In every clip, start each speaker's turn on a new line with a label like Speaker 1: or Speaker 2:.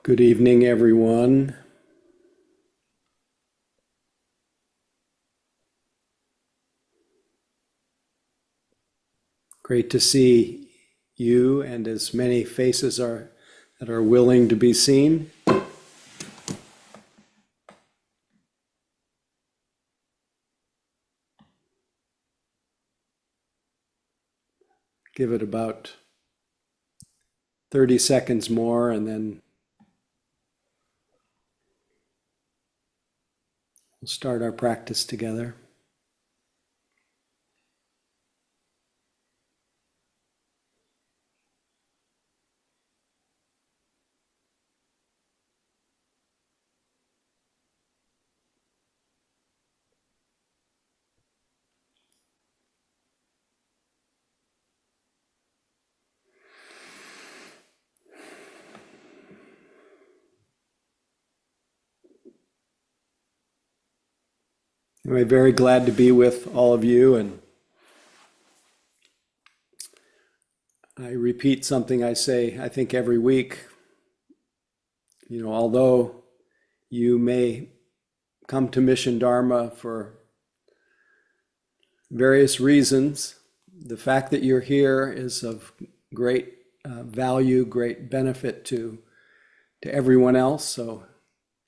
Speaker 1: Good evening, everyone. Great to see you and as many faces that are willing to be seen. Give it about 30 seconds more and then we'll start our practice together. I'm very glad to be with all of you, and I repeat something I say, I think, every week. Although you may come to Mission Dharma for various reasons, the fact that you're here is of great value, great benefit to everyone else. So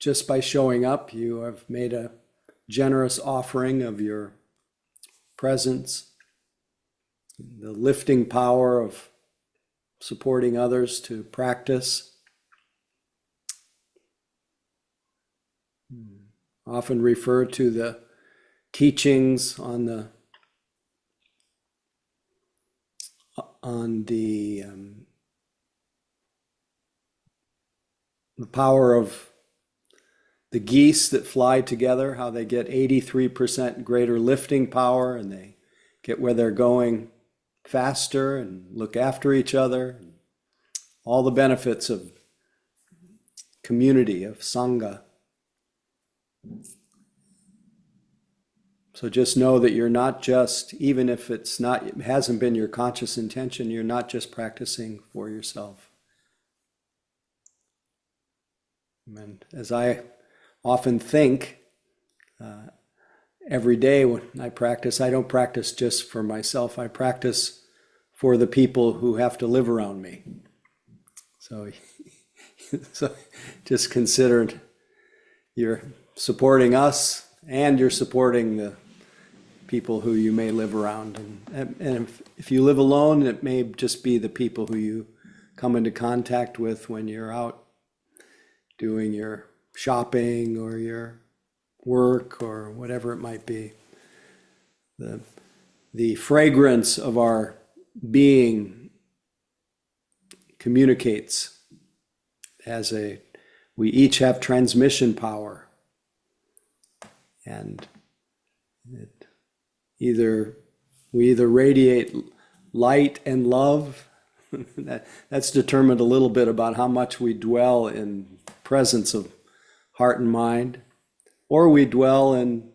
Speaker 1: just by showing up, you have made a generous offering of your presence, the lifting power of supporting others to practice. Often refer to the teachings on the power of the geese that fly together, how they get 83% greater lifting power and they get where they're going faster and look after each other. All the benefits of community, of Sangha. So just know that you're not just, even if it hasn't been your conscious intention, you're not just practicing for yourself. And as I often think, every day when I practice, I don't practice just for myself. I practice for the people who have to live around me. So just consider you're supporting us and you're supporting the people who you may live around. And if you live alone, it may just be the people who you come into contact with when you're out doing your shopping or your work or whatever it might be. The fragrance of our being communicates we each have transmission power, and we either radiate light and love. That's determined a little bit about how much we dwell in presence of heart and mind, or we dwell in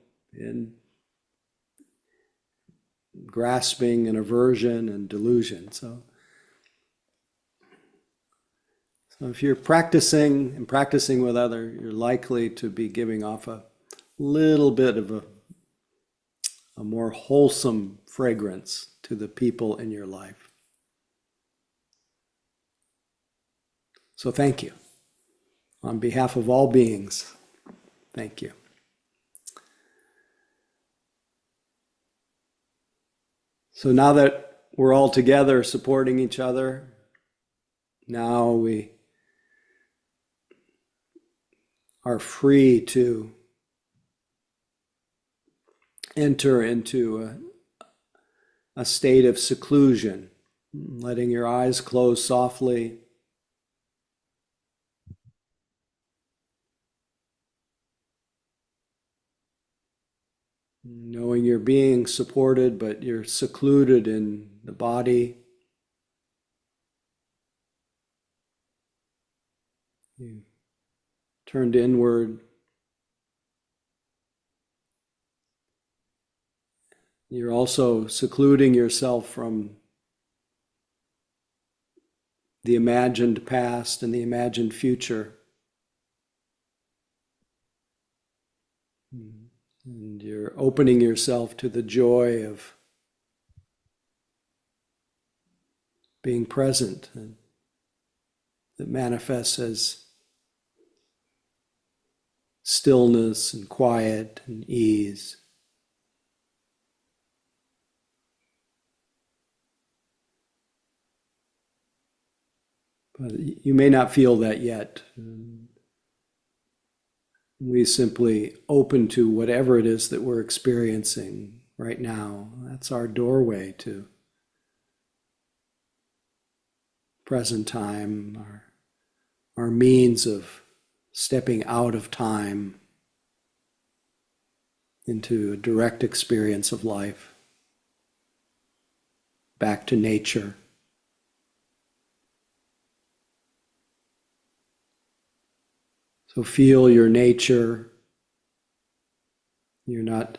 Speaker 1: grasping and aversion and delusion. So if you're practicing with others, you're likely to be giving off a little bit of a more wholesome fragrance to the people in your life. So thank you. On behalf of all beings, thank you. So now that we're all together supporting each other, now we are free to enter into a state of seclusion, letting your eyes close softly. Knowing you're being supported, but you're secluded in the body. You turned inward. You're also secluding yourself from the imagined past and the imagined future And you're opening yourself to the joy of being present, and that manifests as stillness and quiet and ease. But you may not feel that yet. We simply open to whatever it is that we're experiencing right now. That's our doorway to present time, our means of stepping out of time into a direct experience of life, back to nature. So feel your nature. You're not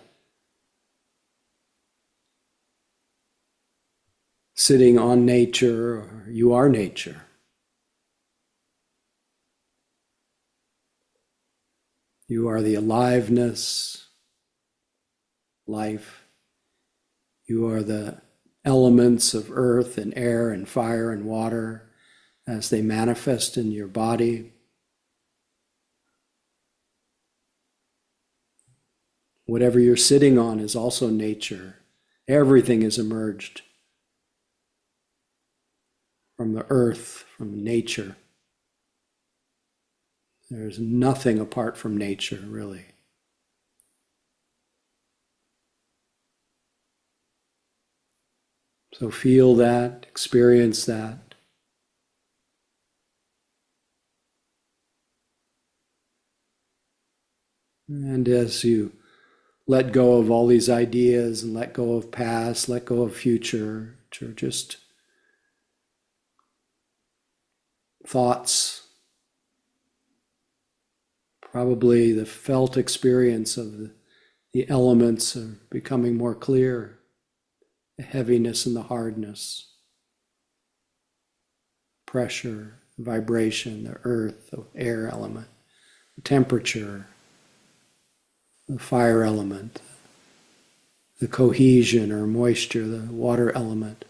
Speaker 1: sitting on nature, or you are nature. You are the aliveness, life. You are the elements of earth and air and fire and water as they manifest in your body. Whatever you're sitting on is also nature. Everything is emerged from the earth, from nature. There's nothing apart from nature, really. So feel that, experience that. And as you let go of all these ideas and let go of past, let go of future, which are just thoughts, probably the felt experience of the elements are becoming more clear, the heaviness and the hardness, pressure, vibration, the earth, the air element, the temperature, the fire element, the cohesion or moisture, the water element.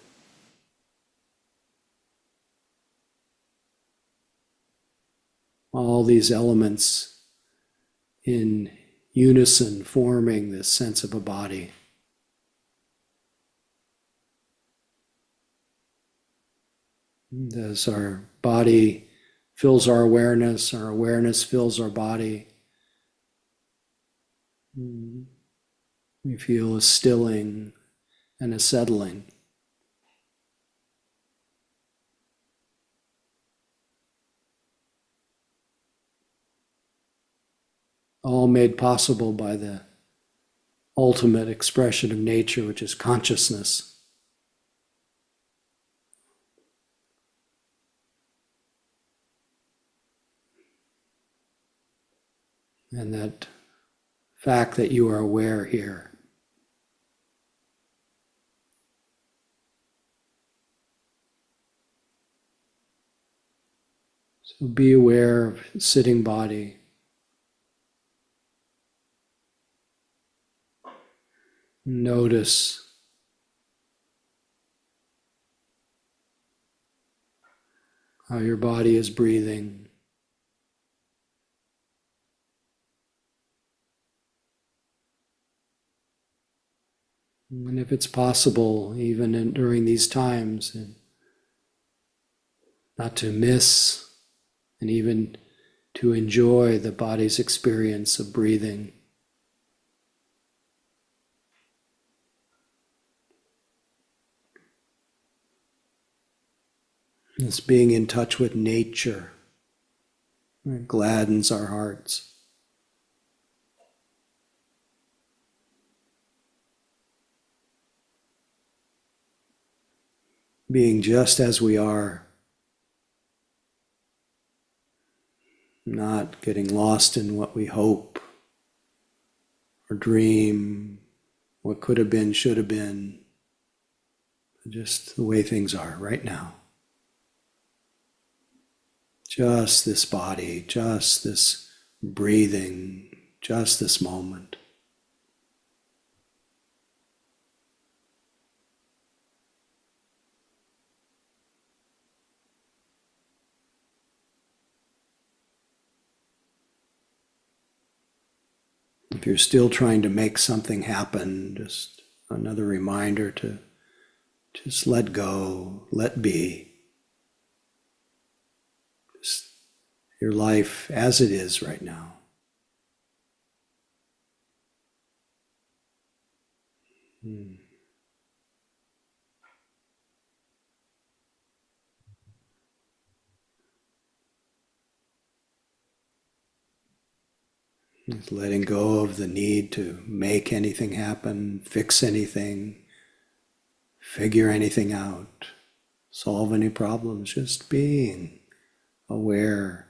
Speaker 1: All these elements in unison forming this sense of a body. And as our body fills our awareness fills our body, we feel a stilling and a settling. All made possible by the ultimate expression of nature, which is consciousness. And that fact that you are aware here. So be aware of sitting body. Notice how your body is breathing. And if it's possible, even during these times, not to miss and even to enjoy the body's experience of breathing. This being in touch with nature, it gladdens our hearts. Being just as we are, not getting lost in what we hope or dream, what could have been, should have been, just the way things are right now. Just this body, just this breathing, just this moment. If you're still trying to make something happen, just another reminder to just let go, let be. Just your life as it is right now. Just letting go of the need to make anything happen, fix anything, figure anything out, solve any problems, just being aware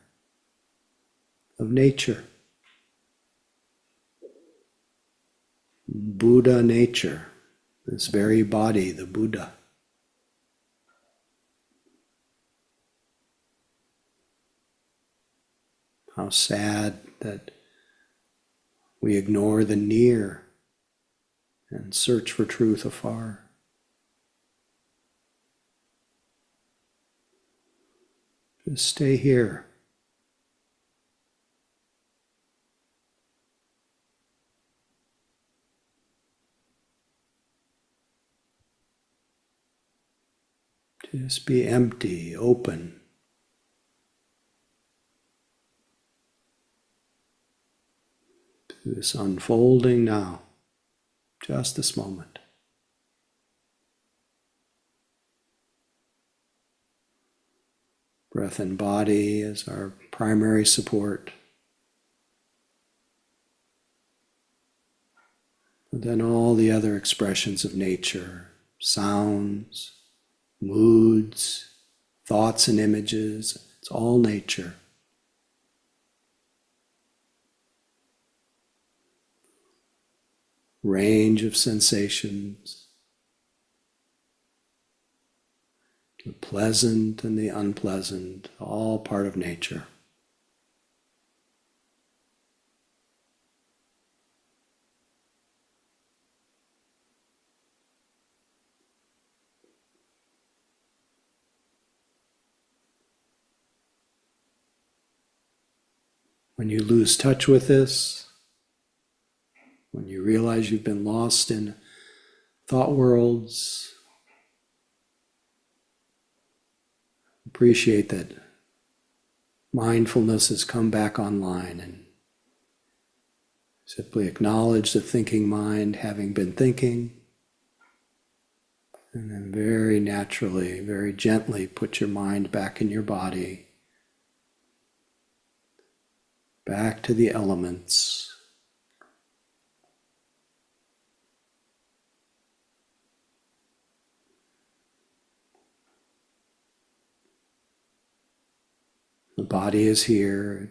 Speaker 1: of nature. Buddha nature, this very body, the Buddha. How sad that we ignore the near and search for truth afar. Just stay here. Just be empty, open. To this unfolding now, just this moment. Breath and body as our primary support. And then all the other expressions of nature, sounds, moods, thoughts and images, it's all nature. Range of sensations, the pleasant and the unpleasant, all part of nature. When you lose touch with this, when you realize you've been lost in thought worlds, appreciate that mindfulness has come back online and simply acknowledge the thinking mind having been thinking, and then very naturally, very gently put your mind back in your body, back to the elements. The body is here,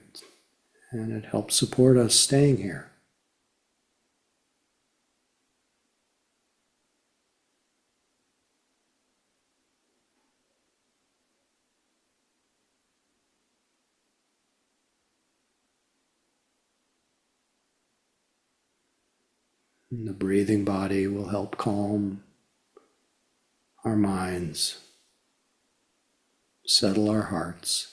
Speaker 1: and it helps support us staying here. And the breathing body will help calm our minds, settle our hearts.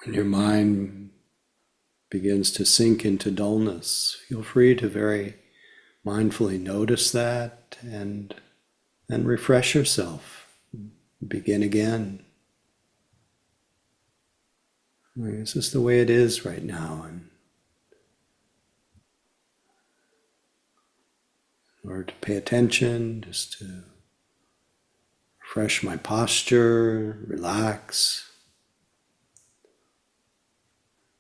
Speaker 1: When your mind begins to sink into dullness, feel free to very mindfully notice that and then refresh yourself. Begin again. This is the way it is right now. And in order to pay attention, just to refresh my posture, relax.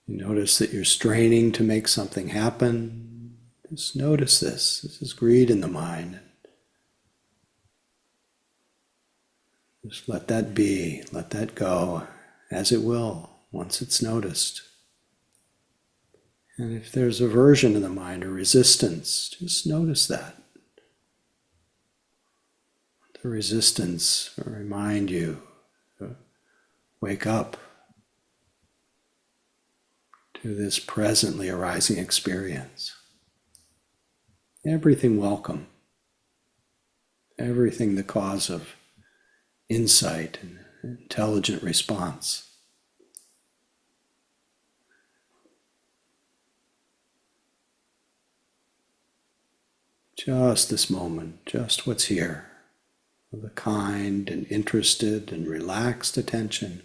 Speaker 1: You notice that you're straining to make something happen. Just notice this. This is greed in the mind. Just let that be, let that go as it will once it's noticed. And if there's aversion in the mind or resistance, just notice that. The resistance will remind you to wake up to this presently arising experience. Everything welcome, everything the cause of insight and intelligent response. Just this moment, just what's here, with a kind and interested and relaxed attention.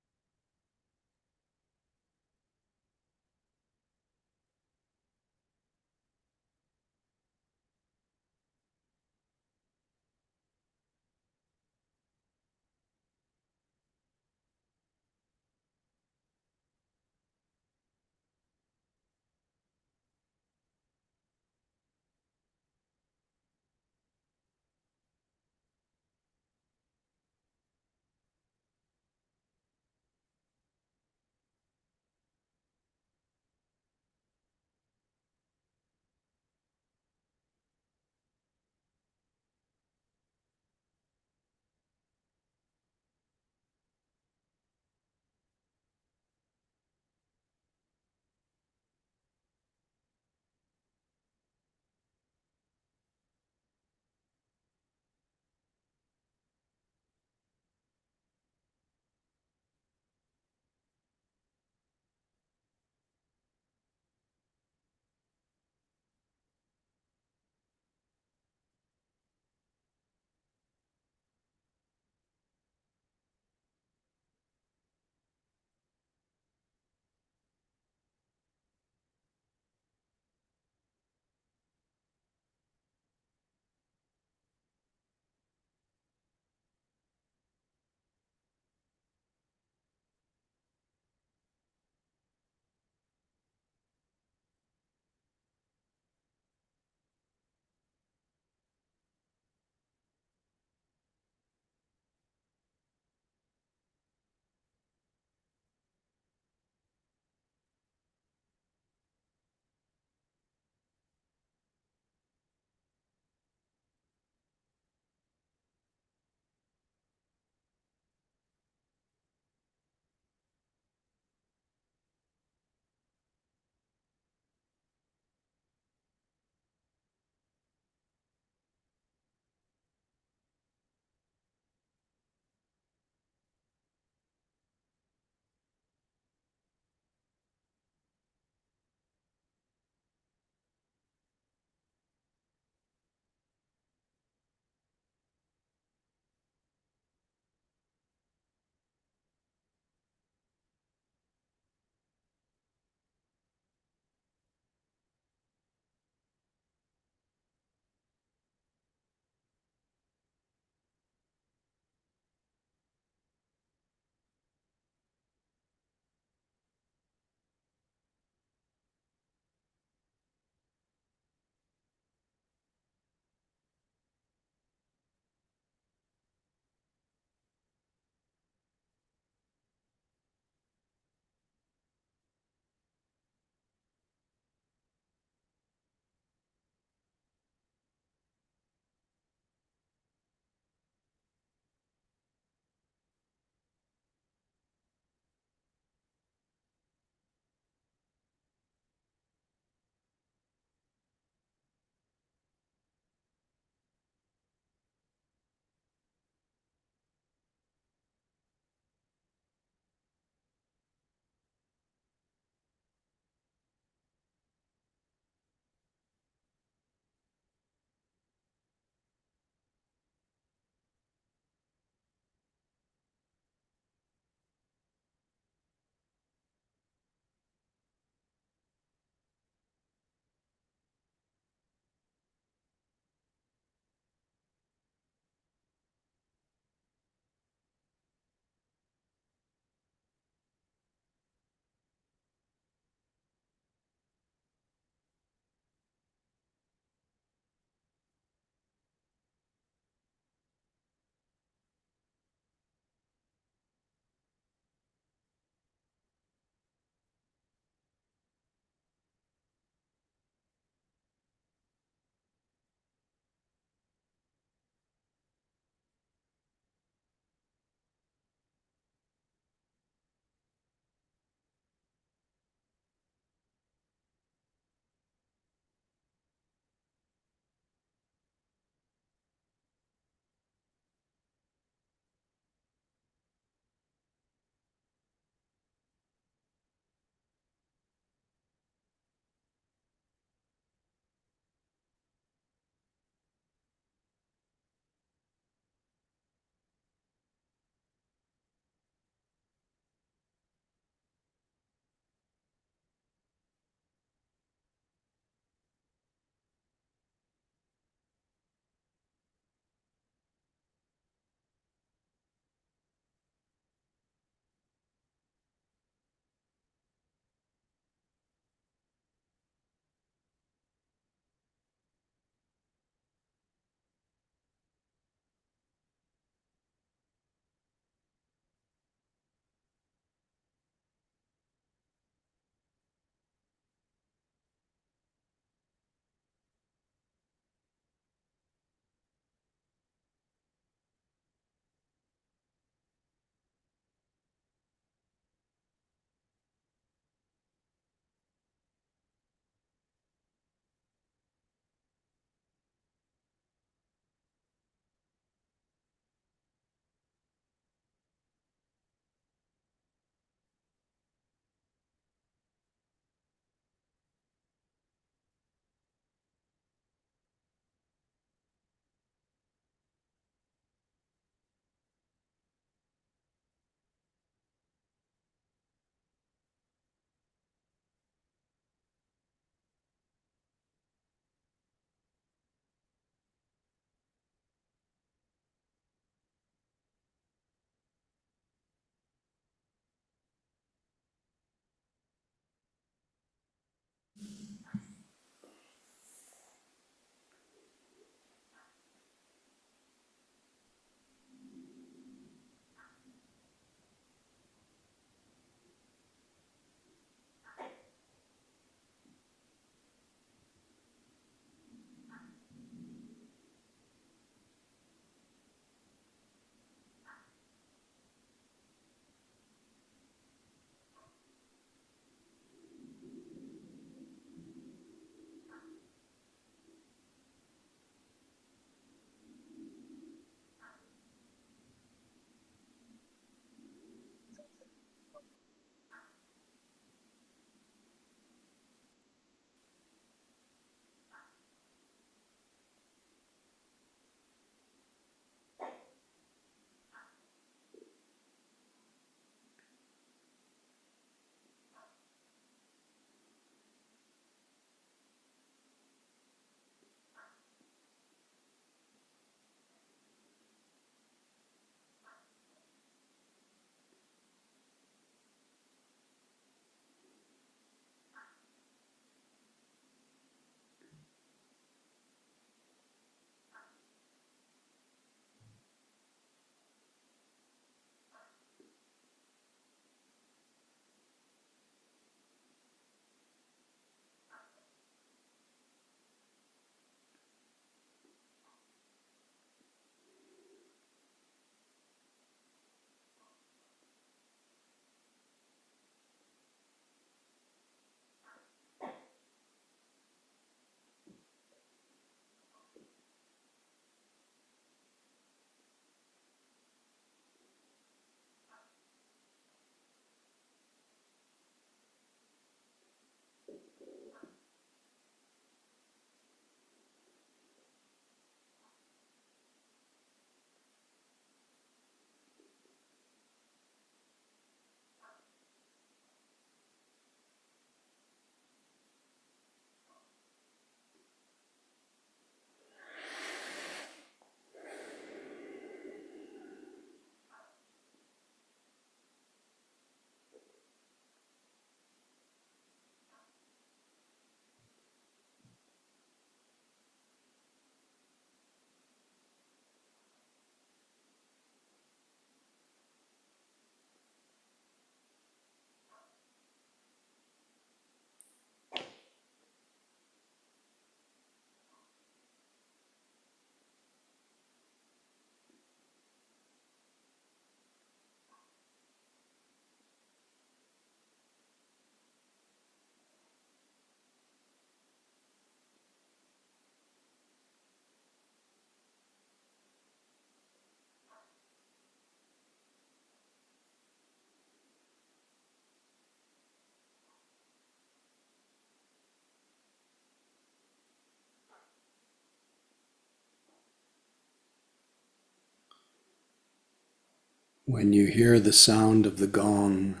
Speaker 1: When you hear the sound of the gong,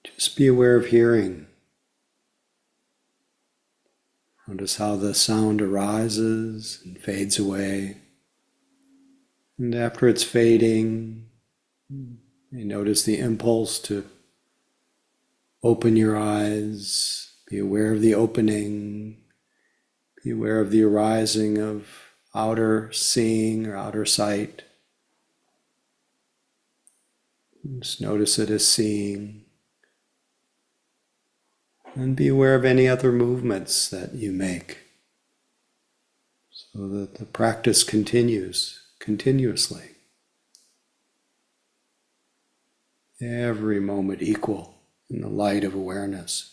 Speaker 1: just be aware of hearing. Notice how the sound arises and fades away. And after it's fading, you notice the impulse to open your eyes, be aware of the opening, be aware of the arising of outer seeing or outer sight. Just notice it as seeing. And be aware of any other movements that you make so that the practice continues continuously. Every moment equal in the light of awareness.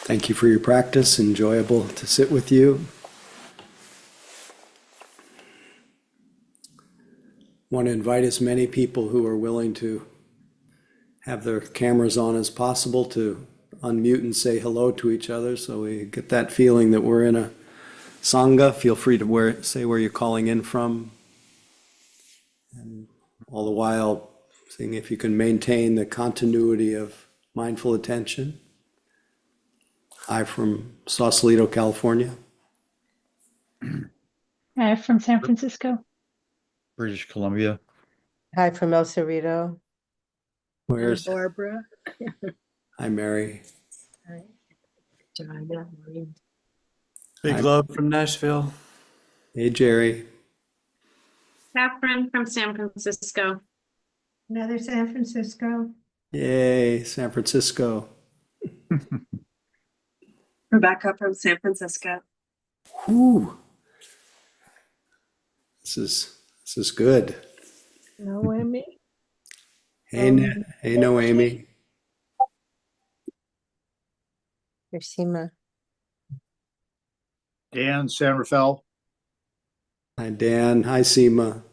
Speaker 1: Thank you for your practice. Enjoyable to sit with you. Want to invite as many people who are willing to have their cameras on as possible to unmute and say hello to each other so we get that feeling that we're in a sangha. Feel free to say where you're calling in from. And all the while, seeing if you can maintain the continuity of mindful attention. Hi from Sausalito, California.
Speaker 2: Hi from San Francisco.
Speaker 3: British Columbia.
Speaker 4: Hi from El Cerrito.
Speaker 1: Where's
Speaker 5: Barbara?
Speaker 1: Hi, Mary.
Speaker 5: Hi. Joanna, Maureen.
Speaker 3: Big
Speaker 1: Hi.
Speaker 3: love from Nashville.
Speaker 1: Hey, Jerry.
Speaker 6: Catherine from San Francisco.
Speaker 5: Another San Francisco.
Speaker 1: Yay, San Francisco.
Speaker 7: Rebecca from San Francisco.
Speaker 1: Whew. This is good.
Speaker 5: Noemi.
Speaker 1: Hey, hey, Noemi.
Speaker 4: Ursima.
Speaker 8: Dan, San Rafael.
Speaker 1: Hi, Dan. Hi, Seema.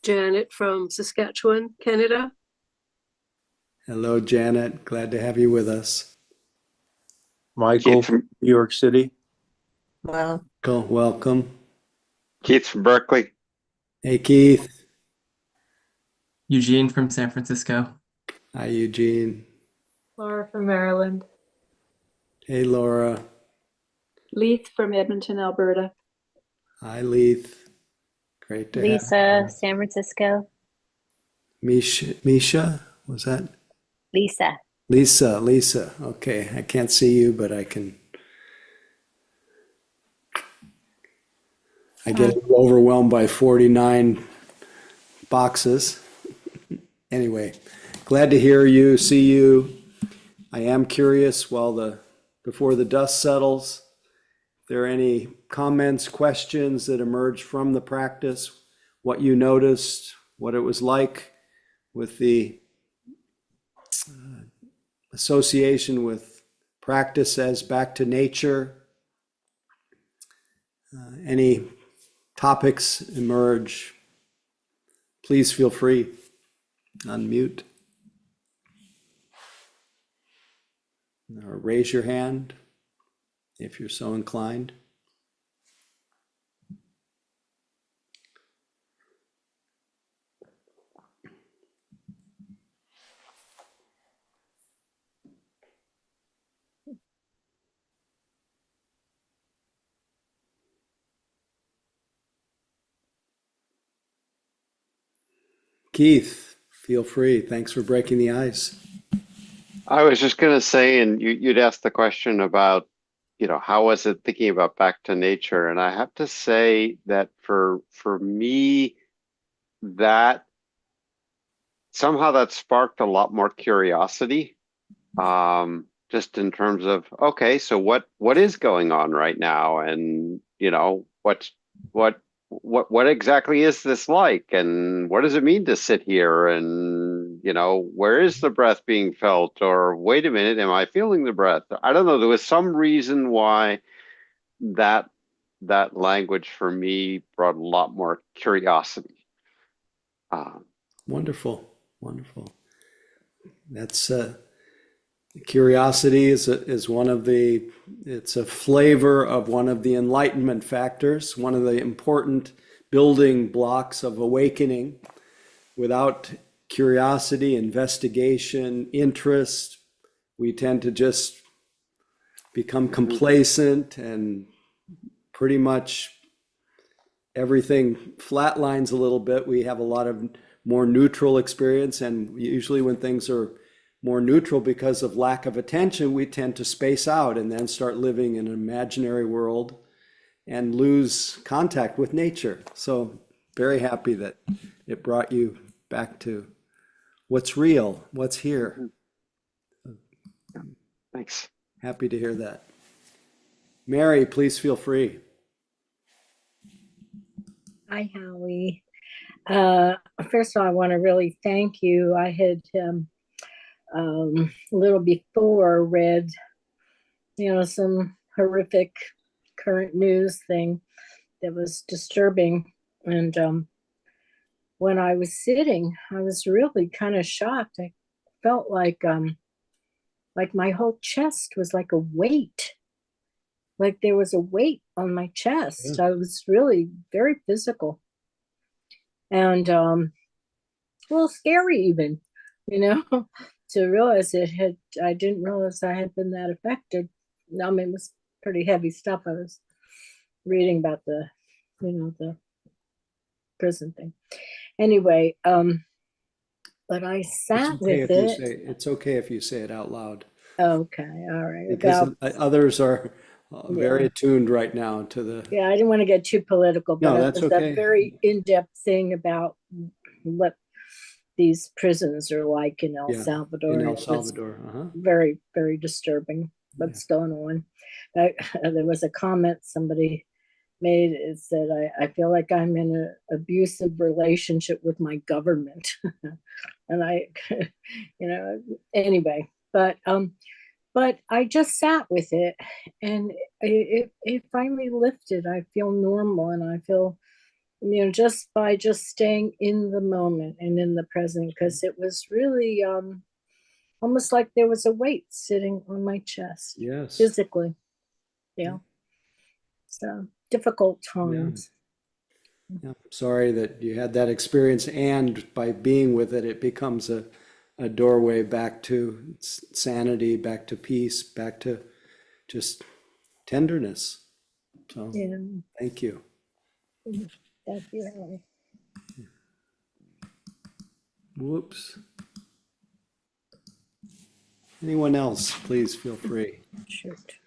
Speaker 7: Janet from Saskatchewan, Canada.
Speaker 1: Hello, Janet. Glad to have you with us.
Speaker 8: Michael
Speaker 9: Keith
Speaker 8: from New York City.
Speaker 4: Well,
Speaker 1: Cool. Welcome.
Speaker 9: Keith from Berkeley.
Speaker 1: Hey, Keith.
Speaker 10: Eugene from San Francisco.
Speaker 1: Hi, Eugene.
Speaker 5: Laura from Maryland.
Speaker 1: Hey, Laura.
Speaker 7: Leith from Edmonton, Alberta.
Speaker 1: Hi, Leith. Great to have
Speaker 2: Lisa, San Francisco.
Speaker 1: Misha, was that?
Speaker 2: Lisa.
Speaker 1: Lisa. Okay, I can't see you, but I get a little overwhelmed by 49 boxes. Anyway, glad to hear you, see you. I am curious, before the dust settles, if there are any comments, questions that emerged from the practice, what you noticed, what it was like with the association with practice as back to nature. Any topics emerge, please feel free. Unmute. Or raise your hand if you're so inclined. Keith, feel free. Thanks for breaking the ice.
Speaker 9: I was just gonna say, and you'd asked the question about, how was it thinking about back to nature? And I have to say that for me, that somehow that sparked a lot more curiosity. Just in terms of, okay, so what is going on right now? And what exactly is this like? And what does it mean to sit here? And where is the breath being felt? Or wait a minute, am I feeling the breath? I don't know. There was some reason why that language for me brought a lot more curiosity.
Speaker 1: Wonderful, wonderful. That's curiosity is one of it's a flavor of one of the enlightenment factors, one of the important building blocks of awakening. Without curiosity, investigation, interest, we tend to just become complacent, and pretty much everything flatlines a little bit. We have a lot of more neutral experience, and usually when things are more neutral because of lack of attention, we tend to space out and then start living in an imaginary world and lose contact with nature. So very happy that it brought you back to what's real, what's here.
Speaker 9: Thanks.
Speaker 1: Happy to hear that. Mary, please feel free.
Speaker 5: Hi, Howie. First of all, I want to really thank you. I had a little before read, some horrific current news thing that was disturbing. And when I was sitting, I was really kind of shocked. I felt like my whole chest was like a weight. Like there was a weight on my chest.
Speaker 1: Yeah.
Speaker 5: I was really very physical. And a little scary even, to realize I didn't realize I had been that affected. I mean, it was pretty heavy stuff. I was reading about the prison thing. Anyway, but I sat with it.
Speaker 1: It's okay if you say it out loud.
Speaker 5: Okay, all right.
Speaker 1: Because others are very
Speaker 5: Yeah.
Speaker 1: attuned right now to the.
Speaker 5: Yeah, I didn't want to get too political, but
Speaker 1: No,
Speaker 5: it
Speaker 1: that's
Speaker 5: was
Speaker 1: okay.
Speaker 5: a very in-depth thing about what these prisons are like in El
Speaker 1: Yeah,
Speaker 5: Salvador.
Speaker 1: in
Speaker 5: It
Speaker 1: El
Speaker 5: was
Speaker 1: Salvador.
Speaker 5: very, very disturbing what's going on. There was a comment somebody made. It said, I feel like I'm in an abusive relationship with my government. And anyway, but I just sat with it, and it finally lifted. I feel normal, and I feel, just by just staying in the moment and in the present, because it was really almost like there was a weight sitting on my chest,
Speaker 1: Yes.
Speaker 5: physically. Yeah. So difficult times.
Speaker 1: Yeah. Sorry that you had that experience, and by being with it, it becomes a doorway back to sanity, back to peace, back to just tenderness. So
Speaker 5: Yeah.
Speaker 1: thank you.
Speaker 5: Thank you, Howie.
Speaker 1: Whoops. Anyone else, please feel free.
Speaker 5: Shoot.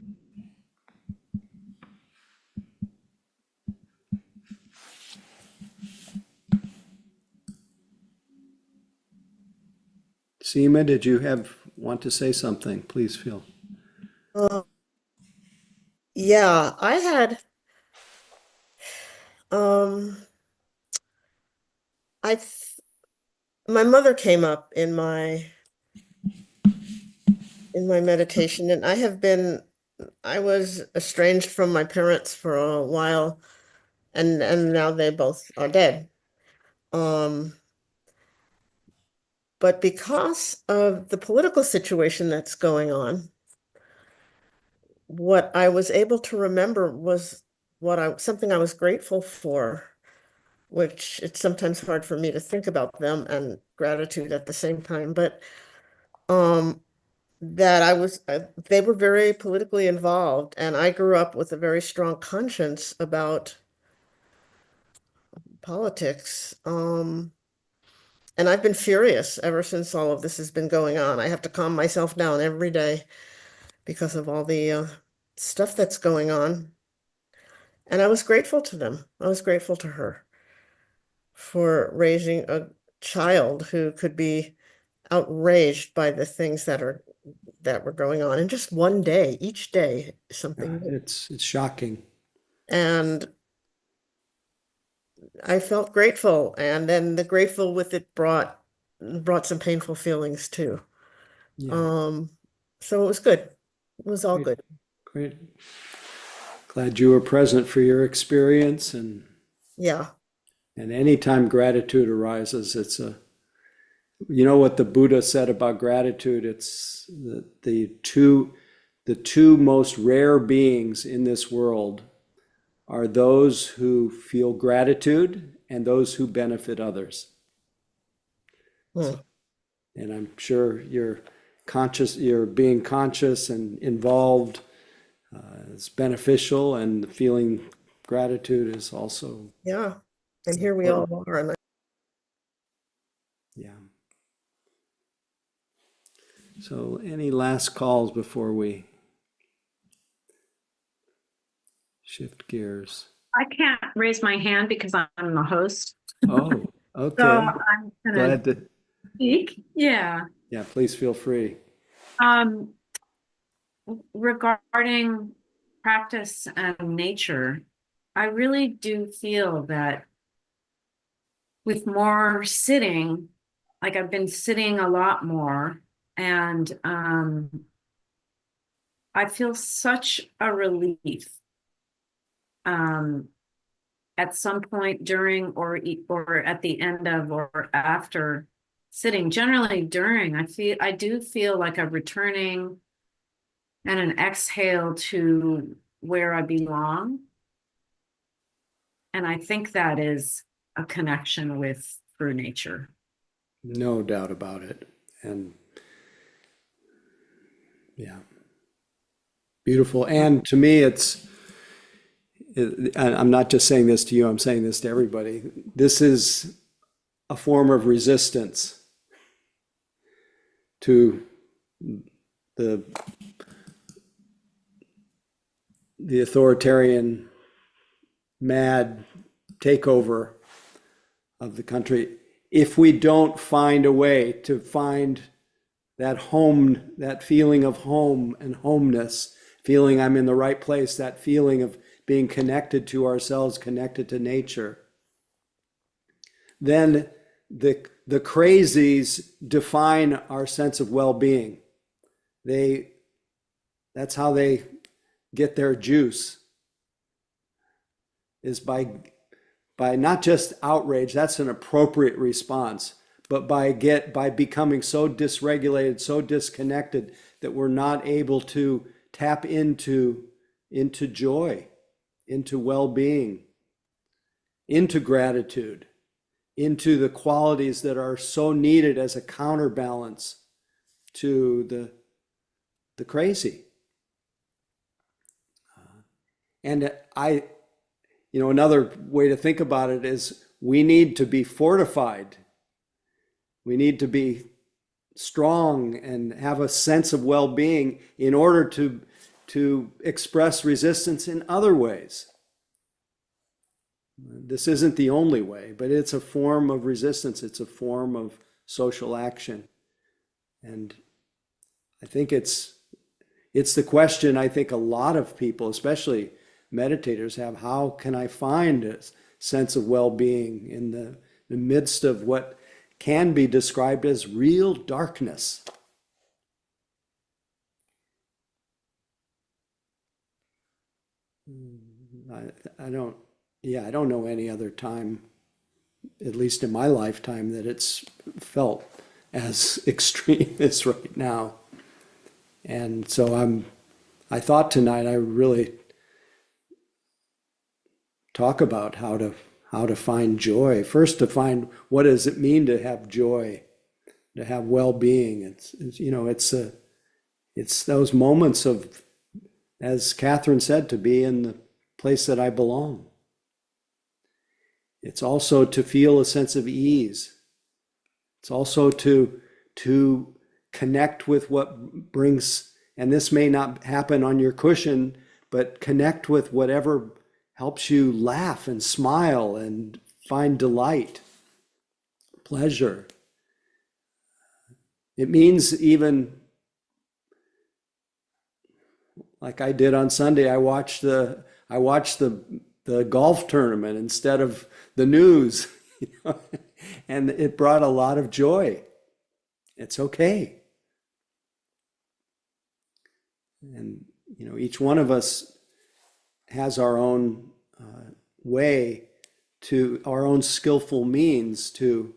Speaker 1: Seema, did you want to say something? Please feel.
Speaker 4: Yeah, I had um I th- my mother came up in my meditation, and I was estranged from my parents for a while, and now they both are dead. But because of the political situation that's going on, what I was able to remember was something I was grateful for, which it's sometimes hard for me to think about them and gratitude at the same time, but that they were very politically involved, and I grew up with a very strong conscience about politics. And I've been furious ever since all of this has been going on. I have to calm myself down every day because of all the stuff that's going on. And I was grateful to them. I was grateful to her for raising a child who could be outraged by the things that were going on in just one day, each day, something new.
Speaker 1: It's shocking.
Speaker 4: And I felt grateful, and then the grateful with it brought some painful feelings too.
Speaker 1: Yeah,
Speaker 4: So it was good. It was all
Speaker 1: great,
Speaker 4: good.
Speaker 1: great. Glad you were present for your experience,
Speaker 4: Yeah.
Speaker 1: and anytime gratitude arises, it's a, you know what the Buddha said about gratitude? It's the two most rare beings in this world are those who feel gratitude and those who benefit others.
Speaker 4: Hmm.
Speaker 1: And I'm sure you're being conscious and involved is beneficial, and feeling gratitude is also,
Speaker 4: Yeah. And here we all are. And
Speaker 1: yeah. So any last calls before we shift gears?
Speaker 6: I can't raise my hand because I'm the host.
Speaker 1: Oh,
Speaker 6: So
Speaker 1: okay.
Speaker 6: I'm gonna
Speaker 1: Glad to,
Speaker 6: speak. Yeah.
Speaker 1: yeah, please feel free.
Speaker 6: Um, regarding practice and nature, I really do feel that with more sitting, like I've been sitting a lot more, and I feel such a relief at some point during or at the end of or after sitting. Generally during, I do feel like I'm returning and an exhale to where I belong. And I think that is a connection with true nature.
Speaker 1: No doubt about it. And yeah, beautiful. And to me, I'm not just saying this to you, I'm saying this to everybody. This is a form of resistance to the authoritarian mad takeover of the country. If we don't find a way to find that home, that feeling of home and homeness, feeling I'm in the right place, that feeling of being connected to ourselves, connected to nature, then the crazies define our sense of well-being. That's how they get their juice, is by not just outrage, that's an appropriate response, but by becoming so dysregulated, so disconnected that we're not able to tap into joy, into well-being, into gratitude, into the qualities that are so needed as a counterbalance to the crazy. And another way to think about it is we need to be fortified. We need to be strong and have a sense of well-being in order to express resistance in other ways. This isn't the only way, but it's a form of resistance. It's a form of social action. And I think it's the question I think a lot of people, especially meditators, have. How can I find a sense of well-being in the midst of what can be described as real darkness? I don't know any other time, at least in my lifetime, that it's felt as extreme as right now. And so I thought tonight I really talk about how to find joy. First, to find what does it mean to have joy, to have well-being. It's those moments of, as Catherine said, to be in the place that I belong. It's also to feel a sense of ease, It's also to connect with what brings, and this may not happen on your cushion, but connect with whatever helps you laugh and smile and find delight, pleasure. It means even, like I did on Sunday, I watched the golf tournament instead of the news, you know, and it brought a lot of joy. It's okay. And, you know, each one of us has our own way, to our own skillful means to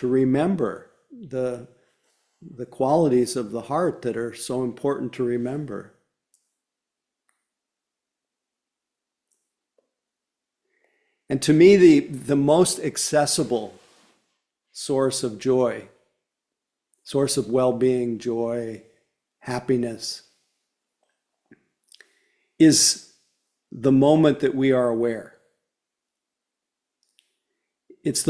Speaker 1: remember the qualities of the heart that are so important to remember. And to me, the most accessible source of joy, source of well-being, joy, happiness, is the moment that we are aware. It's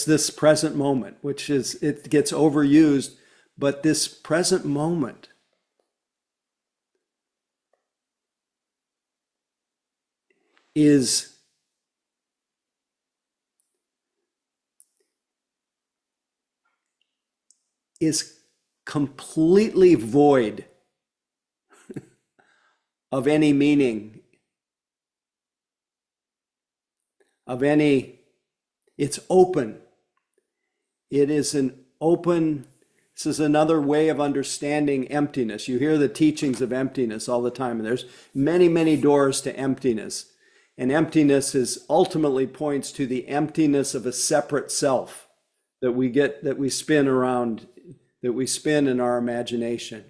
Speaker 1: this present moment, which is, it gets overused, but this present moment is completely void of any meaning, it's open. It is an open, this is another way of understanding emptiness. You hear the teachings of emptiness all the time, and there's many, many doors to emptiness. And emptiness ultimately points to the emptiness of a separate self that we spin around, that we spin in our imagination.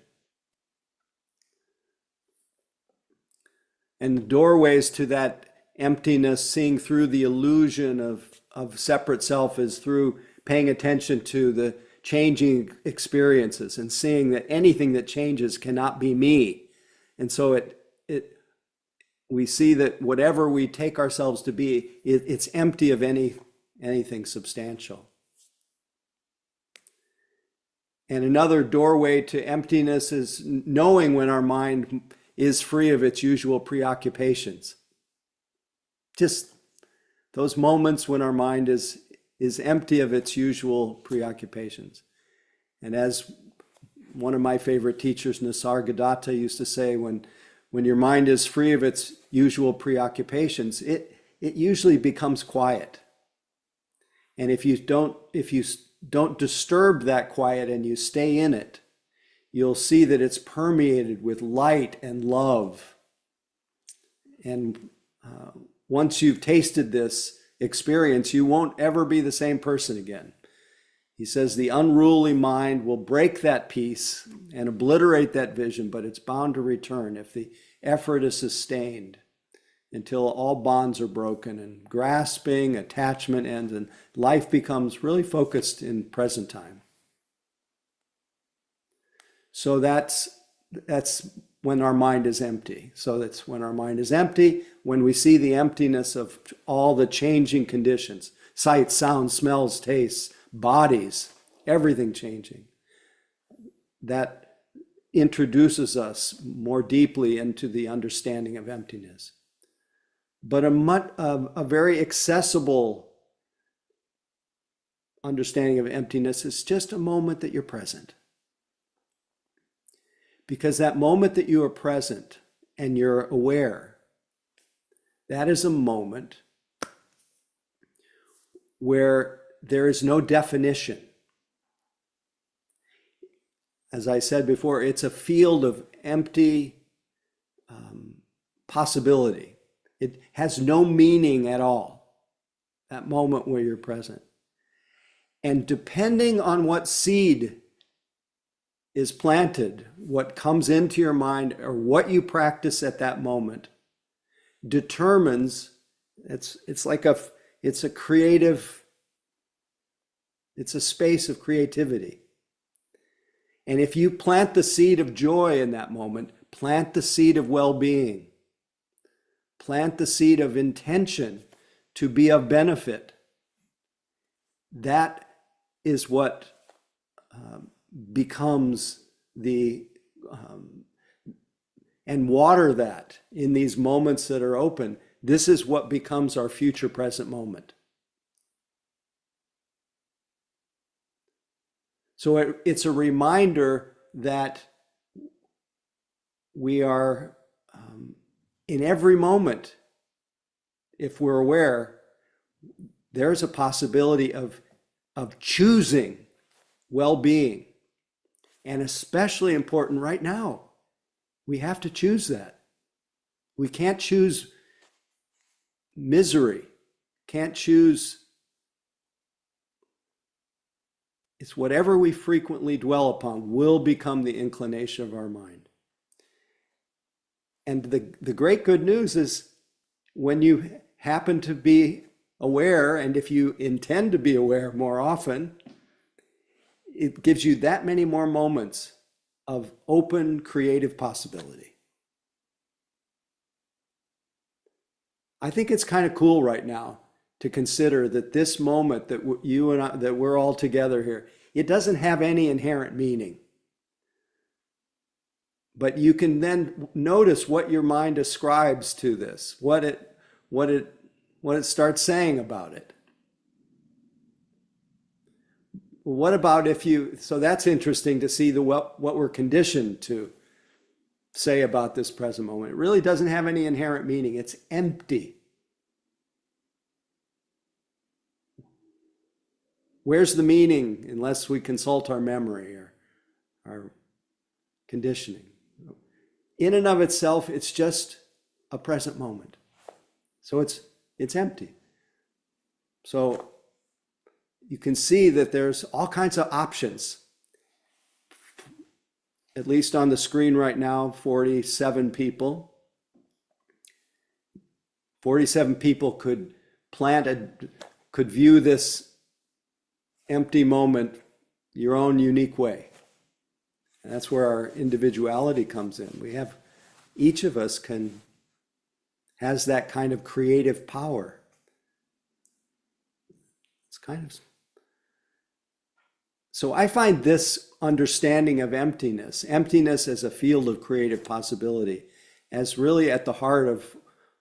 Speaker 1: And the doorways to that emptiness, seeing through the illusion of separate self, is through paying attention to the changing experiences and seeing that anything that changes cannot be me. And so we see that whatever we take ourselves to be, it's empty of anything substantial. And another doorway to emptiness is knowing when our mind is free of its usual preoccupations. Just those moments when our mind is empty of its usual preoccupations. And as one of my favorite teachers, Nisargadatta, used to say, when your mind is free of its usual preoccupations, it usually becomes quiet. And if you don't disturb that quiet and you stay in it, you'll see that it's permeated with light and love. And once you've tasted this experience, you won't ever be the same person again. He says the unruly mind will break that peace and obliterate that vision, but it's bound to return if the effort is sustained until all bonds are broken and grasping, attachment ends, and life becomes really focused in present time. So that's when our mind is empty. So that's when our mind is empty, when we see the emptiness of all the changing conditions, sight, sound, smells, tastes, bodies, everything changing. That introduces us more deeply into the understanding of emptiness. But a very accessible understanding of emptiness is just a moment that you're present. Because that moment that you are present and you're aware, that is a moment where there is no definition. As I said before, it's a field of empty possibility. It has no meaning at all, that moment where you're present. And depending on what seed is planted, what comes into your mind or what you practice at that moment determines, it's a creative, it's a space of creativity. And if you plant the seed of joy in that moment, plant the seed of well-being, plant the seed of intention to be of benefit, that is what becomes and water that in these moments that are open. This is what becomes our future present moment. So it's a reminder that we are in every moment, if we're aware, there's a possibility of choosing well-being. And especially important right now, we have to choose that. We can't choose misery, can't choose. It's whatever we frequently dwell upon will become the inclination of our mind. And the great good news is when you happen to be aware, and if you intend to be aware more often, it gives you that many more moments of open creative possibility. I think it's kind of cool right now to consider that this moment that you and I, that we're all together here, it doesn't have any inherent meaning. But you can then notice what your mind ascribes to this, what it starts saying about it. What about if you, so that's interesting to see what we're conditioned to say about this present moment. It really doesn't have any inherent meaning. It's empty. Where's the meaning unless we consult our memory or our conditioning? In and of itself, it's just a present moment. So it's empty. So you can see that there's all kinds of options. At least on the screen right now, 47 people. 47 people could could view this empty moment your own unique way. And that's where our individuality comes in. We have, each of us has that kind of creative power. It's kind of, so I find this understanding of emptiness as a field of creative possibility, as really at the heart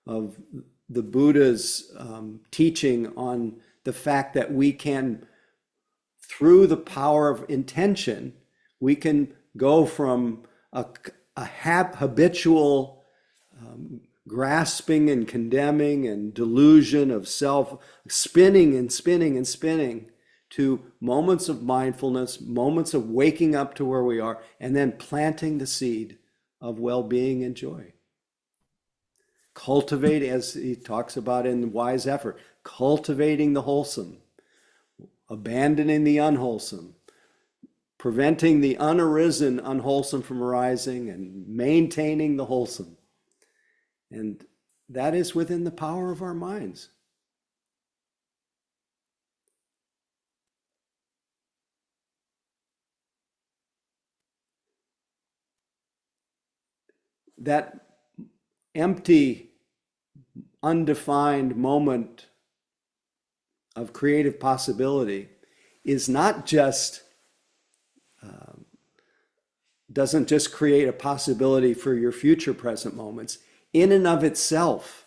Speaker 1: of the Buddha's teaching on the fact that we can, through the power of intention, we can go from a habitual grasping and condemning and delusion of self, spinning and spinning and spinning, to moments of mindfulness, moments of waking up to where we are, and then planting the seed of well-being and joy. Cultivate, as he talks about in Wise Effort, cultivating the wholesome, abandoning the unwholesome, preventing the unarisen unwholesome from arising, and maintaining the wholesome. And that is within the power of our minds. That empty, undefined moment of creative possibility is not just, doesn't just create a possibility for your future present moments. In and of itself,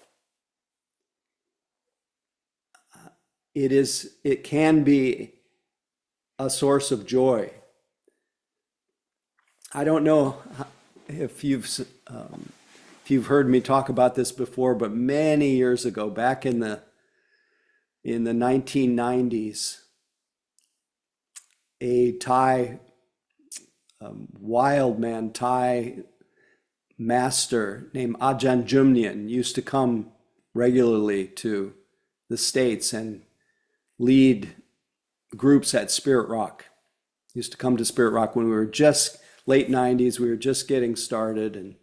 Speaker 1: it can be a source of joy. I don't know if you've heard me talk about this before, but many years ago, back in the 1990s, a Thai wild man Thai master named Ajahn Jumnian used to come regularly to the States and lead groups at Spirit Rock. He used to come to Spirit Rock when we were just late 90s, we were just getting started, and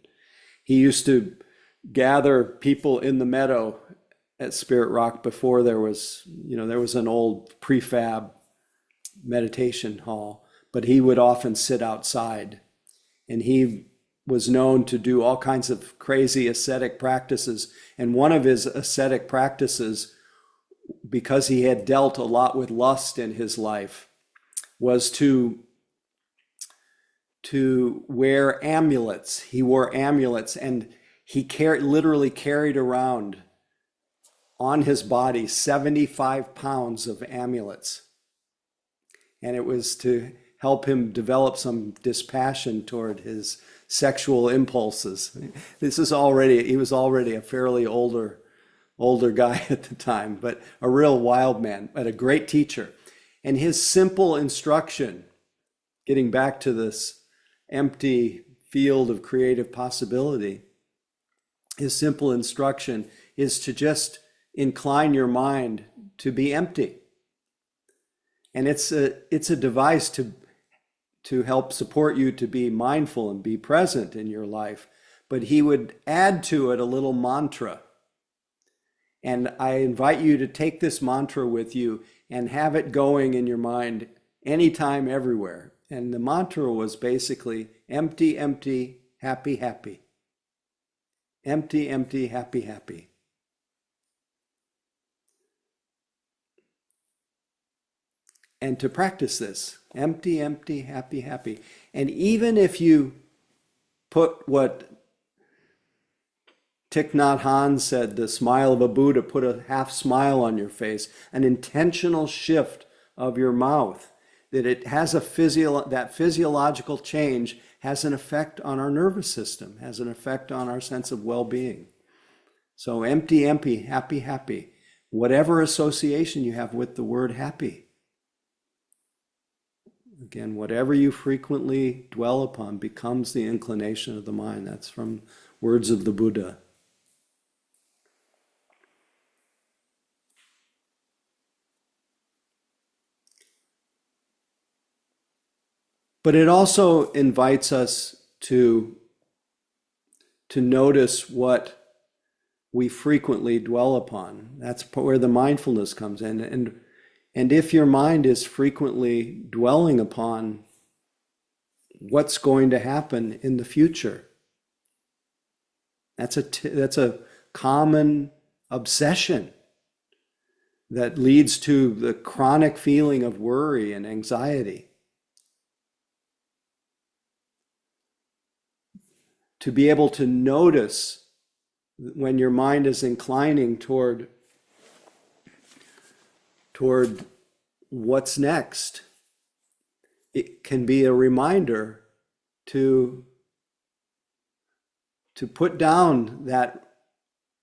Speaker 1: he used to gather people in the meadow at Spirit Rock before there was an old prefab meditation hall, but he would often sit outside, and he was known to do all kinds of crazy ascetic practices. And one of his ascetic practices, because he had dealt a lot with lust in his life, was to wear amulets. He wore amulets, and he literally carried around on his body 75 pounds of amulets. And it was to help him develop some dispassion toward his sexual impulses. He was already a fairly older guy at the time, but a real wild man, but a great teacher. And his simple instruction, getting back to this empty field of creative possibility, his simple instruction is to just incline your mind to be empty. And it's a device to help support you to be mindful and be present in your life. But he would add to it a little mantra. And I invite you to take this mantra with you and have it going in your mind anytime, everywhere. And the mantra was basically empty, empty, happy, happy. Empty, empty, happy, happy. And to practice this, empty, empty, happy, happy. And even if you put what Thich Nhat Hanh said, the smile of a Buddha, put a half smile on your face, an intentional shift of your mouth, that it has that physiological change has an effect on our nervous system, has an effect on our sense of well-being. So empty, empty, happy, happy. Whatever association you have with the word happy. Again, whatever you frequently dwell upon becomes the inclination of the mind. That's from words of the Buddha. But it also invites us to notice what we frequently dwell upon. That's where the mindfulness comes in. And if your mind is frequently dwelling upon what's going to happen in the future, that's a common obsession that leads to the chronic feeling of worry and anxiety. To be able to notice when your mind is inclining toward what's next, it can be a reminder to put down that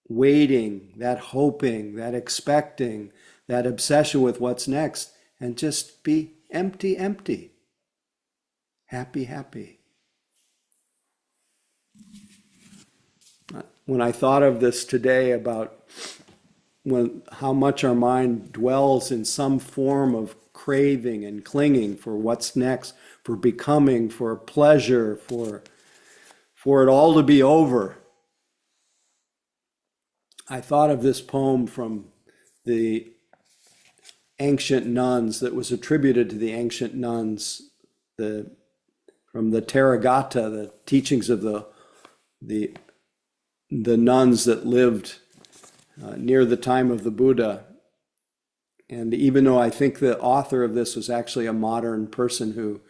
Speaker 1: waiting, that hoping, that expecting, that obsession with what's next, and just be empty, empty, happy, happy. When I thought of this today about how much our mind dwells in some form of craving and clinging for what's next, for becoming, for pleasure, for it all to be over, I thought of this poem from the ancient nuns that was attributed to the ancient nuns, from the Therigatha, the teachings of the nuns that lived near the time of the Buddha. And even though I think the author of this was actually a modern person who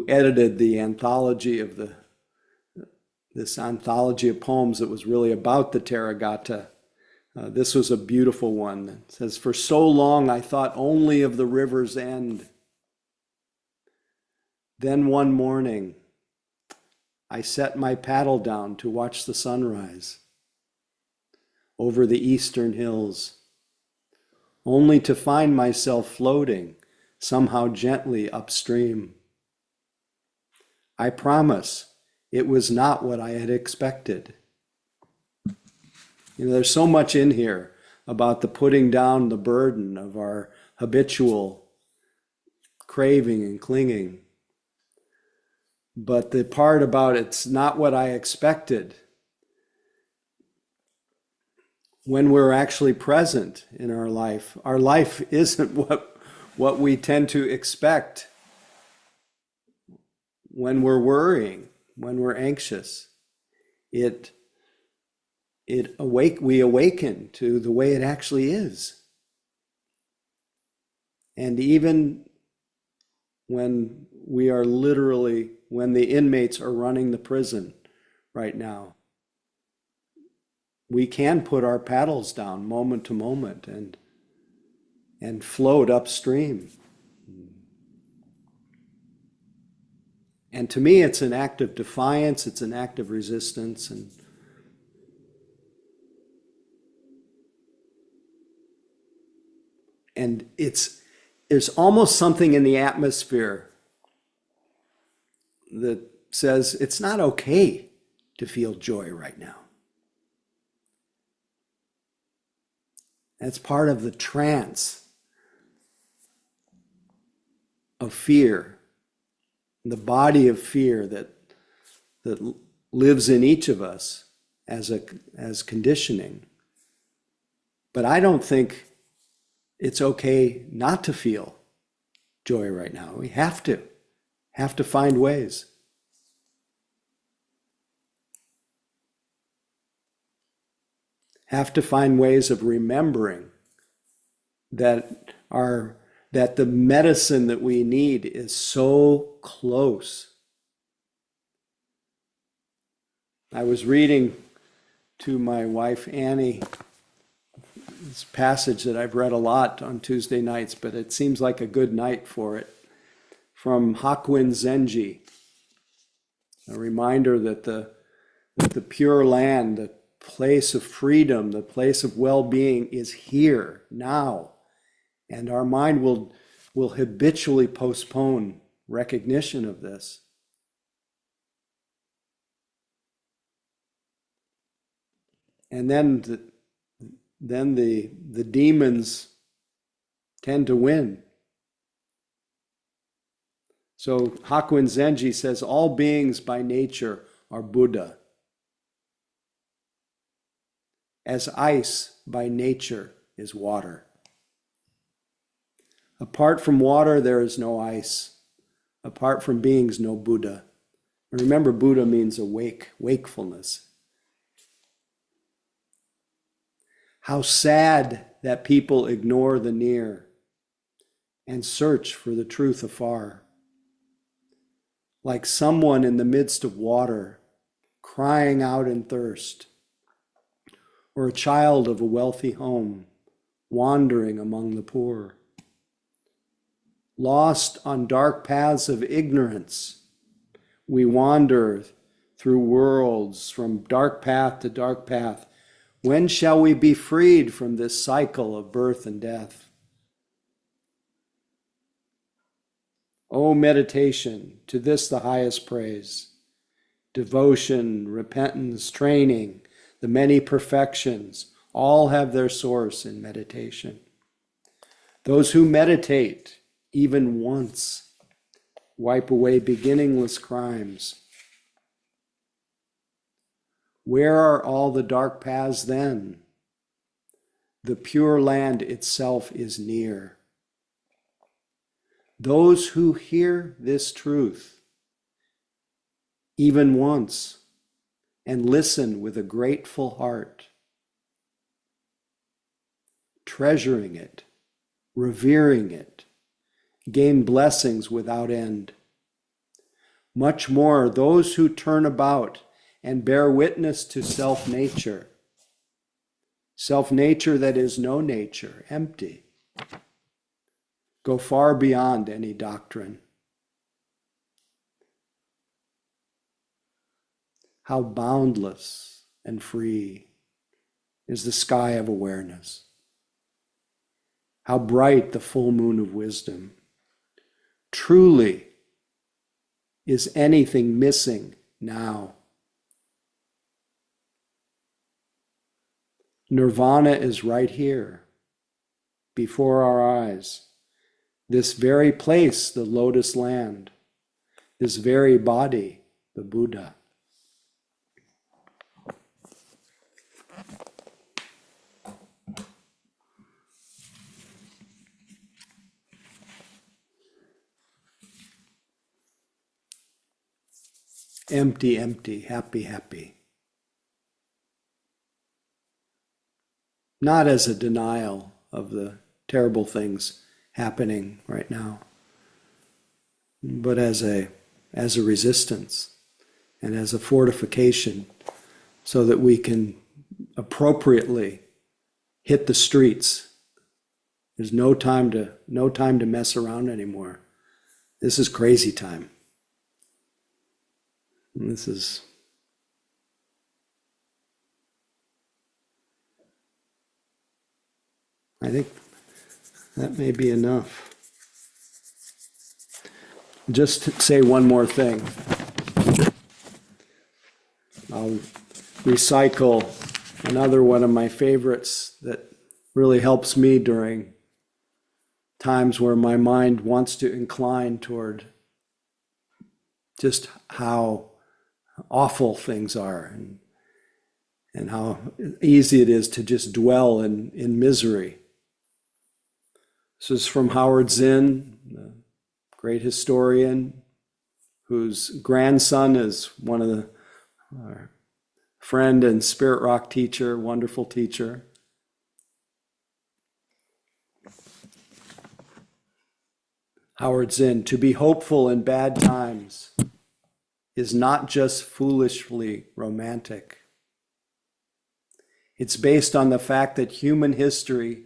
Speaker 1: edited the anthology of this anthology of poems that was really about the Therigatha, this was a beautiful one. It says, "For so long I thought only of the river's end. Then one morning I set my paddle down to watch the sunrise over the eastern hills, only to find myself floating somehow gently upstream. I promise it was not what I had expected." There's so much in here about the putting down the burden of our habitual craving and clinging. But the part about it's not what I expected, when we're actually present in our life isn't what we tend to expect when we're worrying, when we're anxious. We awaken to the way it actually is. And even when we are literally, when the inmates are running the prison right now. We can put our paddles down moment to moment and float upstream. And to me, it's an act of defiance, it's an act of resistance, and there's almost something in the atmosphere that says it's not okay to feel joy right now. That's part of the trance of fear, the body of fear that lives in each of us as conditioning. But I don't think it's okay not to feel joy right now. We have to find ways. Have to find ways of remembering that the medicine that we need is so close. I was reading to my wife Annie this passage that I've read a lot on Tuesday nights, but it seems like a good night for it, from Hakuin Zenji, a reminder that the Pure Land, the place of freedom, the place of well-being is here now, and our mind will habitually postpone recognition of this. And then the demons tend to win. So Hakuin Zenji says, all beings by nature are Buddha, as ice by nature is water. Apart from water, there is no ice. Apart from beings, no Buddha. Remember, Buddha means awake, wakefulness. How sad that people ignore the near and search for the truth afar. Like someone in the midst of water, crying out in thirst, or a child of a wealthy home, wandering among the poor. Lost on dark paths of ignorance, we wander through worlds from dark path to dark path. When shall we be freed from this cycle of birth and death? O meditation, to this the highest praise. Devotion, repentance, training, the many perfections, all have their source in meditation. Those who meditate, even once, wipe away beginningless crimes. Where are all the dark paths then? The Pure Land itself is near. Those who hear this truth, even once, and listen with a grateful heart, treasuring it, revering it, gain blessings without end. Much more, those who turn about and bear witness to self-nature that is no nature, empty, go far beyond any doctrine. How boundless and free is the sky of awareness. How bright the full moon of wisdom. Truly, is anything missing now? Nirvana is right here, before our eyes. This very place, the lotus land. This very body, the Buddha. Empty, empty, happy, happy. Not as a denial of the terrible things happening right now, but as a resistance and as a fortification so that we can appropriately hit the streets. There's no time to mess around anymore. This is crazy time. This is I think that may be enough. Just to say one more thing. I'll recycle another one of my favorites that really helps me during times where my mind wants to incline toward just how awful things are and how easy it is to just dwell in misery. This is from Howard Zinn, the great historian whose grandson is one of our friend and Spirit Rock teacher, wonderful teacher. Howard Zinn, to be hopeful in bad times is not just foolishly romantic. It's based on the fact that human history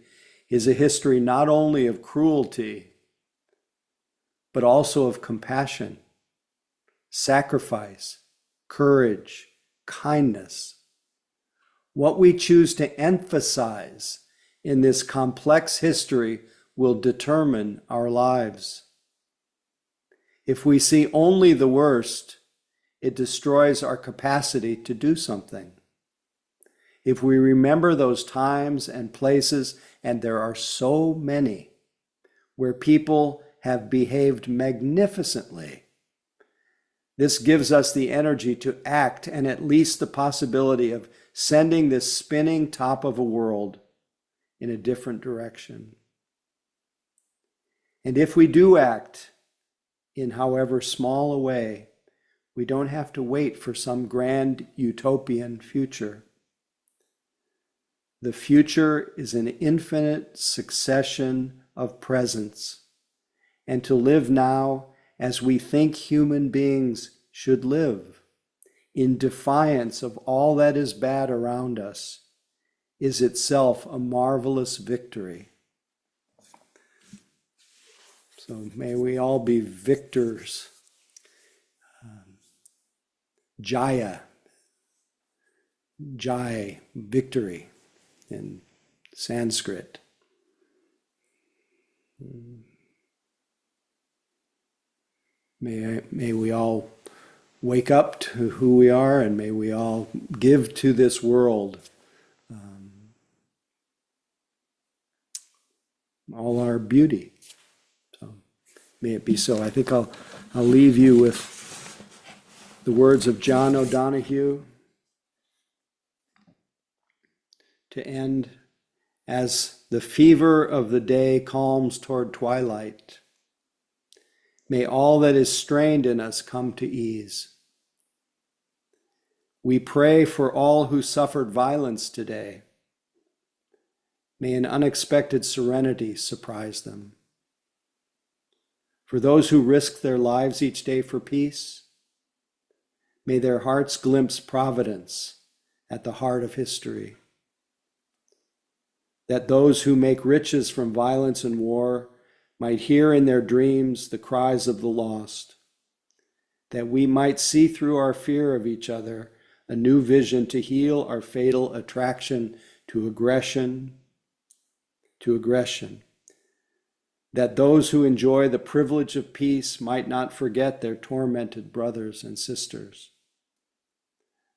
Speaker 1: is a history not only of cruelty, but also of compassion, sacrifice, courage, kindness. What we choose to emphasize in this complex history will determine our lives. If we see only the worst, it destroys our capacity to do something. If we remember those times and places, and there are so many, where people have behaved magnificently, this gives us the energy to act and at least the possibility of sending this spinning top of a world in a different direction. And if we do act in however small a way, we don't have to wait for some grand utopian future. The future is an infinite succession of presents, and to live now as we think human beings should live, in defiance of all that is bad around us, is itself a marvelous victory. So may we all be victors. Jaya, Jai, victory in Sanskrit. May we all wake up to who we are, and may we all give to this world all our beauty. So may it be so. I think I'll leave you with the words of John O'Donohue to end. As the fever of the day calms toward twilight, may all that is strained in us come to ease. We pray for all who suffered violence today. May an unexpected serenity surprise them. For those who risk their lives each day for peace, may their hearts glimpse providence at the heart of history. That those who make riches from violence and war might hear in their dreams the cries of the lost. That we might see through our fear of each other a new vision to heal our fatal attraction to aggression. That those who enjoy the privilege of peace might not forget their tormented brothers and sisters.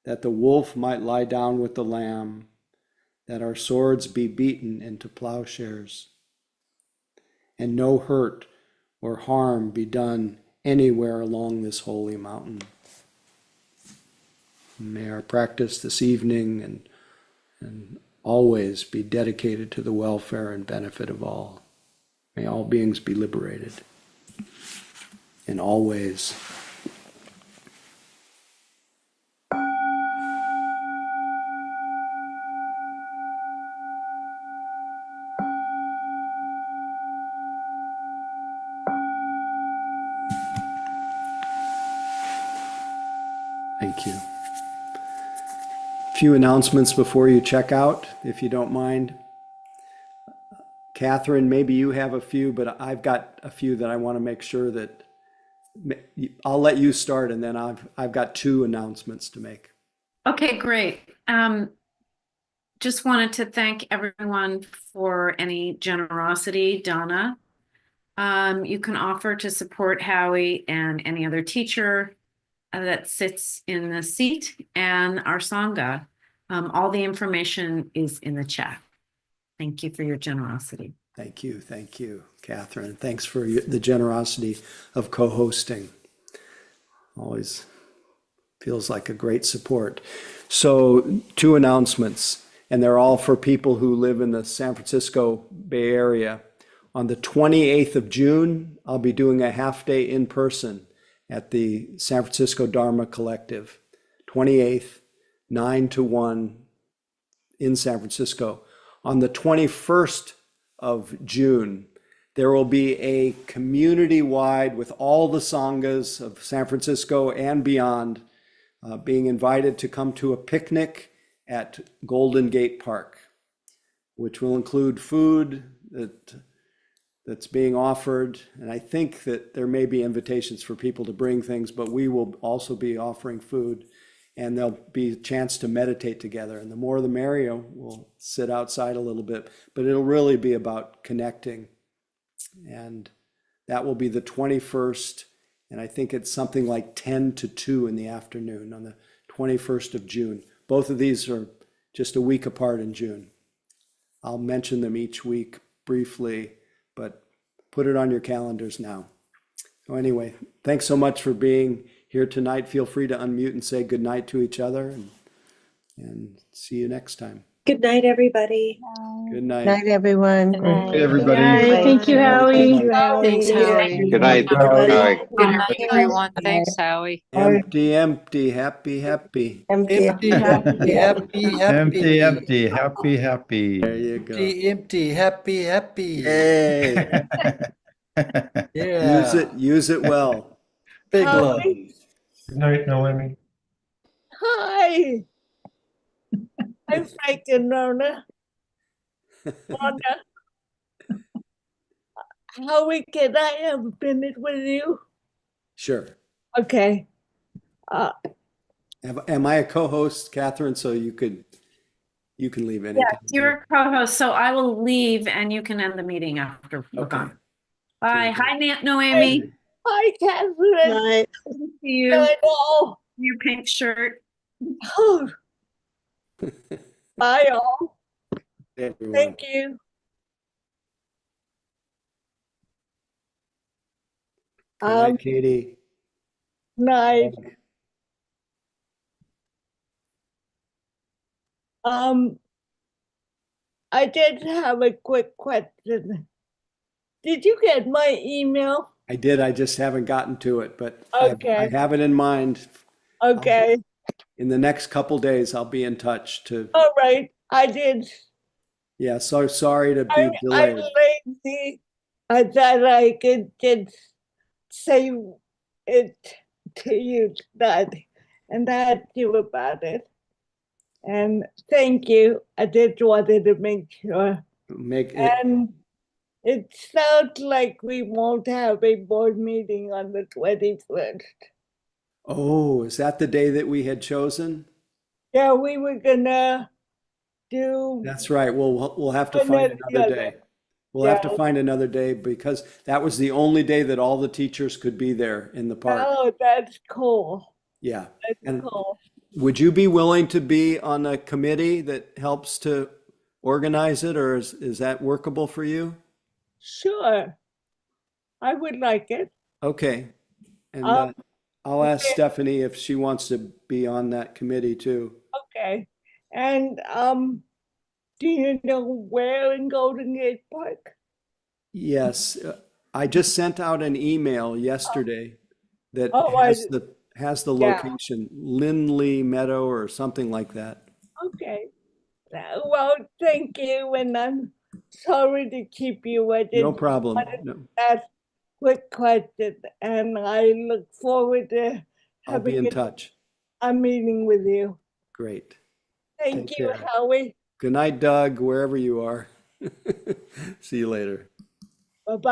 Speaker 1: That the wolf might lie down with the lamb, that our swords be beaten into plowshares, and no hurt or harm be done anywhere along this holy mountain. May our practice this evening and always be dedicated to the welfare and benefit of all. May all beings be liberated in all ways. Thank you. Few announcements before you check out, if you don't mind. Catherine, maybe you have a few, but I've got a few that I want to make sure that I'll let you start, and then I've got two announcements to make.
Speaker 6: Okay, great. Just wanted to thank everyone for any generosity. Donna, you can offer to support Howie and any other teacher that sits in the seat, and our Sangha. All the information is in the chat. Thank you for your generosity.
Speaker 1: Thank you, Catherine. Thanks for the generosity of co-hosting. Always feels like a great support. So, two announcements, and they're all for people who live in the San Francisco Bay Area. On the 28th of June, I'll be doing a half day in person at the San Francisco Dharma Collective. 28th, 9 to 1 in San Francisco. On the 21st of June, there will be a community-wide, with all the Sanghas of San Francisco and beyond, being invited to come to a picnic at Golden Gate Park, which will include food that's being offered. And I think that there may be invitations for people to bring things, but we will also be offering food, and there'll be a chance to meditate together. And the more the merrier. We'll sit outside a little bit, but it'll really be about connecting. And that will be the 21st. And I think it's something like 10 to 2 in the afternoon on the 21st of June. Both of these are just a week apart in June. I'll mention them each week briefly, but put it on your calendars now. So anyway, thanks so much for being here tonight. Feel free to unmute and say good night to each other, and see you next time.
Speaker 7: Good night, everybody.
Speaker 1: Good night.
Speaker 4: Night, everyone.
Speaker 2: Good night.
Speaker 3: Hey, everybody.
Speaker 5: Thank you, Howie.
Speaker 7: Thanks, Howie.
Speaker 9: Good night. Howie.
Speaker 11: Good night, everyone. Thanks, Howie.
Speaker 1: Empty, happy.
Speaker 4: Empty.
Speaker 3: Empty, happy.
Speaker 1: There you go.
Speaker 3: Empty, happy.
Speaker 1: Hey,
Speaker 3: Yeah.
Speaker 1: use it well.
Speaker 3: Big love.
Speaker 8: Good night, Noemi.
Speaker 12: Hi. I'm Frank and Nona. Howie, can I have a minute with you?
Speaker 1: Sure.
Speaker 12: Okay.
Speaker 1: Am I a co-host, Catherine? So you can leave anytime.
Speaker 6: Yes, you're a co-host, so I will leave and you can end the meeting after we're
Speaker 1: Okay.
Speaker 6: gone. Bye. Hi, Noemi.
Speaker 12: Hi, Catherine.
Speaker 4: Night.
Speaker 6: See you.
Speaker 12: I know.
Speaker 6: Your pink shirt.
Speaker 12: Oh. Bye, all.
Speaker 1: Everyone.
Speaker 12: Thank you.
Speaker 1: Good night, Katie.
Speaker 12: Night. I did have a quick question. Did you get my email?
Speaker 1: I did. I just haven't gotten to it, but
Speaker 12: Okay.
Speaker 1: I have it in mind.
Speaker 12: Okay.
Speaker 1: In the next couple days, I'll be in touch to.
Speaker 12: All right. I did.
Speaker 1: Yeah. So sorry to be
Speaker 12: I'm
Speaker 1: delayed.
Speaker 12: lazy. I thought I could just say it to you tonight and ask you about it. And thank you. I just wanted to make sure. And it sounds like we won't have a board meeting on the 21st.
Speaker 1: Oh, is that the day that we had chosen?
Speaker 12: Yeah, we were gonna do.
Speaker 1: That's right. We'll have to find another day. We'll have to find another day, because that was the only day that all the teachers could be there in the park.
Speaker 12: Oh, that's cool.
Speaker 1: Yeah.
Speaker 12: That's cool.
Speaker 1: Would you be willing to be on a committee that helps to organize it, or is that workable for you?
Speaker 12: Sure. I would like it.
Speaker 1: Okay. And I'll ask
Speaker 12: okay.
Speaker 1: Stephanie if she wants to be on that committee too.
Speaker 12: Okay. And do you know where in Golden Gate Park?
Speaker 1: Yes. I just sent out an email yesterday that has the location, Lindley Meadow or something like that.
Speaker 12: Okay. Well, thank you. And I'm sorry to keep you.
Speaker 1: No problem. No.
Speaker 12: That quick question, and I look forward to
Speaker 1: I'll be
Speaker 12: having
Speaker 1: in touch.
Speaker 12: I'm meeting with you.
Speaker 1: Great.
Speaker 12: Thank
Speaker 1: Take
Speaker 12: you,
Speaker 1: care.
Speaker 12: Howie.
Speaker 1: Good night, Doug, wherever you are. See you later.
Speaker 12: Bye-bye.